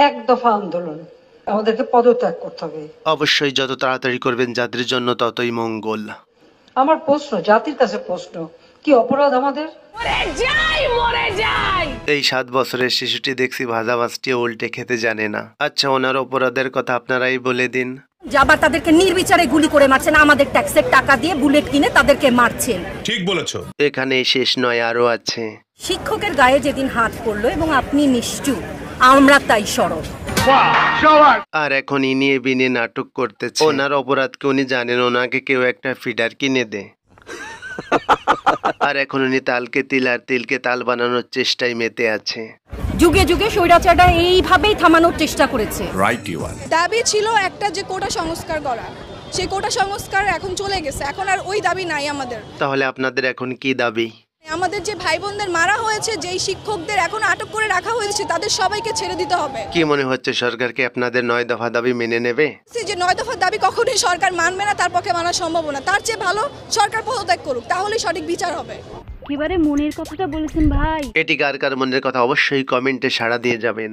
এক দফা আন্দোলন, আমাদেরকে পদত্যাগ করতে হবে। অবশ্যই যত তাড়াতাড়ি করবেন যাদের জন্য ততই মঙ্গল। আমার প্রশ্ন, জাতির কাছে প্রশ্ন, কি অপরাধ আমাদের? এই 7 বছরের শিশুটি দেখছি ভাজা মাছটি উল্টে খেতে জানে না। আচ্ছা, ওনার অপরাধের কথা আপনারাই বলে দিন। আবার তাদেরকে নির্বিচারে গুলি করে মারছেন, আমাদের ট্যাক্সের টাকা দিয়ে বুলেট কিনে তাদেরকে মারছেন। ঠিক বলেছো। এখানে শেষ নয়, আরো আছে। শিক্ষকের গায়ে যেদিন হাত পড়লো এবং আপনি নিশ্চুপ, আমরা তাই সরব। আর এখন ইনিয়ে বিনে নাটক করতেছে। ওনার অপরাধকে উনি জানেন, ওনাকে কেউ একটা ফিডার কিনে দে। আর এখন উনি তালকে তিল আর তিলকে তাল বানানোর চেষ্টায় মেতে আছে। যুগে যুগে স্বৈরাচারটা এইভাবেই থামানোর চেষ্টা করেছে। Right you are. দাবি ছিল একটা যে কোটা সংস্কার করা, সেই কোটা সংস্কার এখন চলে গেছে, এখন আর ওই দাবি নাই আমাদের। তাহলে আপনাদের এখন কি দাবি? আমাদের যে ভাই বোনদের মারা হয়েছে, যেই শিক্ষকদের এখন আটক করে রাখা হয়েছে, তাদের সবাইকে ছেড়ে দিতে হবে। কি মনে হচ্ছে সরকারকে আপনাদের 9 দফা দাবি মেনে নেবে? যে 9 দফার দাবি কখনোই সরকার মানবে না, তার পক্ষে মানা সম্ভব না। তার চেয়ে ভালো সরকার পদত্যাগ করুক, তাহলেই সঠিক বিচার হবে। একেবারে মনের কথাটা বলেছেন ভাই। এটি কার কার মনের কথা অবশ্যই কমেন্টে সাড়া দিয়ে যাবেন।